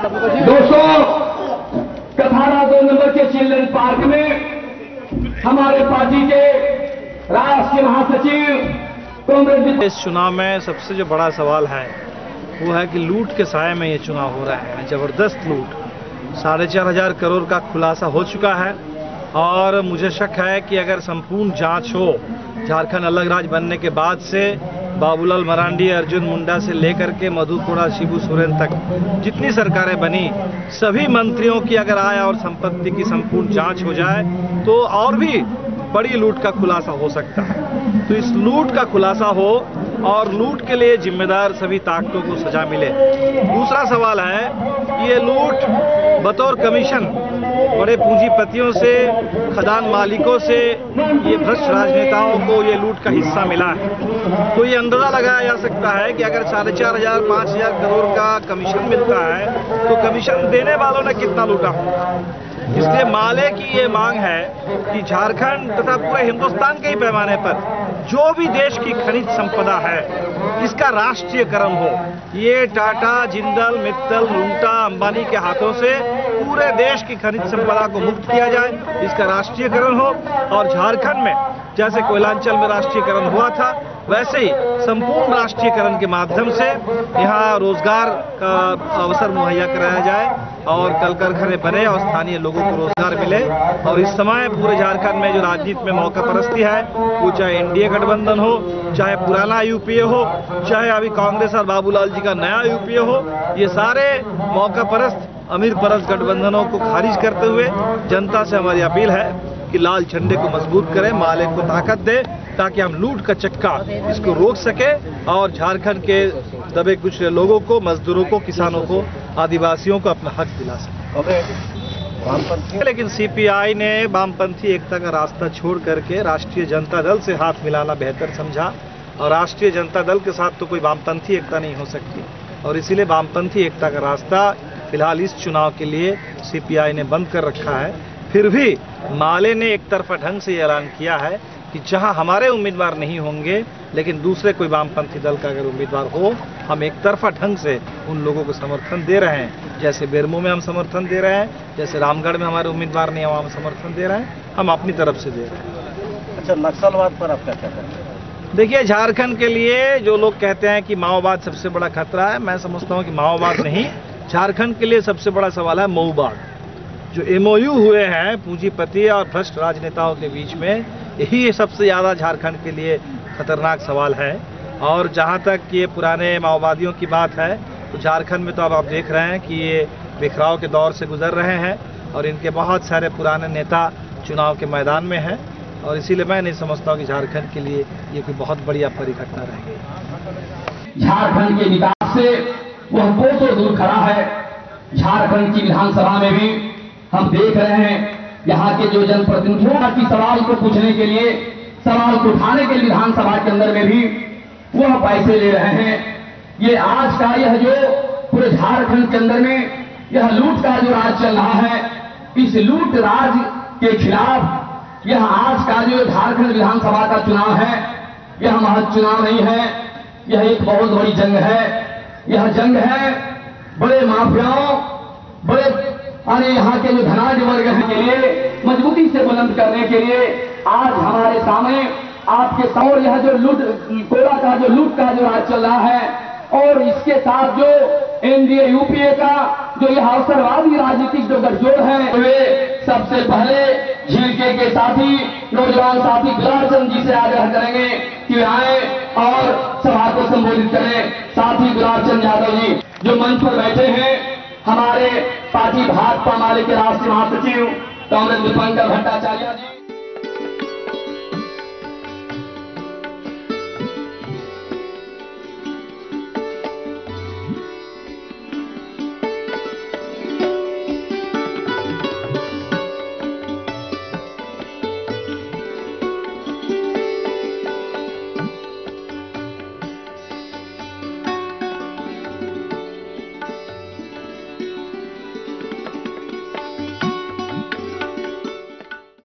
दोस्तों, कथारा 2 नंबर के children park में हमारे पार्टी के राष्ट्रीय महासचिव कांग्रेस। इस चुनाव में सबसे जो बड़ा सवाल है वो है कि लूट के साये में ये चुनाव हो रहा है। जबरदस्त लूट, 4,500 करोड़ का खुलासा हो चुका है और मुझे शक है कि अगर संपूर्ण जांच हो, झारखंड अलग राज्य बनने के बाद से बाबूलाल मरांडी, अर्जुन मुंडा से लेकर के मधु कोड़ा, शिबू सोरेन तक जितनी सरकारें बनी, सभी मंत्रियों की अगर आय और संपत्ति की संपूर्ण जांच हो जाए तो और भी बड़ी लूट का खुलासा हो सकता है। तो इस लूट का खुलासा हो और लूट के लिए जिम्मेदार सभी ताकतों को सजा मिले। दूसरा सवाल है कि ये लूट बतौर कमीशन बड़े पूंजीपतियों से, खदान मालिकों से, ये भ्रष्ट राजनेताओं को ये लूट का हिस्सा मिला है। तो ये अंदाजा लगाया जा सकता है कि अगर 4,500 5,000 करोड़ का कमीशन मिलता है तो कमीशन देने वालों ने कितना लूटा होगा। इसलिए माले की ये मांग है कि झारखंड तथा पूरे हिंदुस्तान के ही पैमाने पर जो भी देश की खनिज संपदा है इसका राष्ट्रीयकरण हो। ये टाटा, जिंदल, मित्तल, रुंगटा, अंबानी के हाथों से पूरे देश की खनिज संपदा को मुक्त किया जाए, इसका राष्ट्रीयकरण हो। और झारखंड में जैसे कोयलांचल में राष्ट्रीयकरण हुआ था वैसे ही संपूर्ण राष्ट्रीयकरण के माध्यम से यहाँ रोजगार का अवसर मुहैया कराया जाए और कल कारखाने बने और स्थानीय लोगों को रोजगार मिले। और इस समय पूरे झारखंड में जो राजनीति में मौका परस्ती है, वो चाहे एनडीए गठबंधन हो, चाहे पुराना यूपीए हो, चाहे अभी कांग्रेस और बाबूलाल जी का नया यूपीए हो, ये सारे मौका परस्त, अमीर परस्त गठबंधनों को खारिज करते हुए जनता से हमारी अपील है कि लाल झंडे को मजबूत करें, माले को ताकत दे, ताकि हम लूट का चक्का इसको रोक सके और झारखंड के दबे कुछ लोगों को, मजदूरों को, किसानों को, आदिवासियों को अपना हक दिला सके। लेकिन सीपीआई ने वामपंथी एकता का रास्ता छोड़ करके राष्ट्रीय जनता दल से हाथ मिलाना बेहतर समझा और राष्ट्रीय जनता दल के साथ तो कोई वामपंथी एकता नहीं हो सकती और इसीलिए वामपंथी एकता का रास्ता फिलहाल इस चुनाव के लिए सीपीआई ने बंद कर रखा है। फिर भी माले ने एक तरफा ढंग से ऐलान किया है कि जहां हमारे उम्मीदवार नहीं होंगे लेकिन दूसरे कोई वामपंथी दल का अगर उम्मीदवार हो, हम एक तरफा ढंग से उन लोगों को समर्थन दे रहे हैं। जैसे बेरमो में हम समर्थन दे रहे हैं, जैसे रामगढ़ में हमारे उम्मीदवार नहीं है वहाँ हम समर्थन दे रहे हैं, हम अपनी तरफ से दे रहे हैं। अच्छा, नक्सलवाद पर आप क्या कहते हैं? देखिए, झारखंड के लिए जो लोग कहते हैं कि माओवाद सबसे बड़ा खतरा है, मैं समझता हूँ कि माओवाद नहीं, झारखंड के लिए सबसे बड़ा सवाल है मऊवाद। जो एमओयू हुए हैं पूंजीपति और भ्रष्ट राजनेताओं के बीच में, यही सबसे ज़्यादा झारखंड के लिए खतरनाक सवाल है। और जहां तक ये पुराने माओवादियों की बात है तो झारखंड में तो अब आप देख रहे हैं कि ये बिखराव के दौर से गुजर रहे हैं और इनके बहुत सारे पुराने नेता चुनाव के मैदान में हैं और इसीलिए मैं नहीं समझता हूँ कि झारखंड के लिए ये कोई बहुत बड़ी परिघटना रहेगी। झारखंड के विकास से वह कोसों दूर खड़ा है। झारखंड की विधानसभा में भी हम देख रहे हैं यहाँ के जो जनप्रतिनिधियों की सवाल को पूछने के लिए, सवाल को उठाने के लिए विधानसभा के अंदर में भी वह पैसे ले रहे हैं। ये आज का यह जो पूरे झारखंड के अंदर में यह लूट का जो राज चल रहा है, इस लूट राज के खिलाफ यह आज का जो झारखंड विधानसभा का चुनाव है, यह महज चुनाव नहीं है, यह एक बहुत बड़ी जंग है। यह जंग है बड़े माफियाओं, बड़े यहाँ के जो धनाढ्य वर्ग हैं के लिए मजबूती से बुलंद करने के लिए आज हमारे सामने आपके और यह जो लूट कोड़ा का जो लूट का जो राज चल रहा है और इसके साथ जो एनडीए यूपीए का जो यह अवसरवादी राजनीतिक जो गठजोड़ है, वे सबसे पहले झीलके के साथी नौजवान साथी गुलाब चंद जी से आग्रह करेंगे कि आए और सभा को संबोधित करें। साथी गुलाब चंद यादव जी जो मंच पर बैठे हैं, हमारे पार्टी भाजपा माले के राष्ट्रीय महासचिव कांग्रेस दीपंकर भट्टाचार्य जी।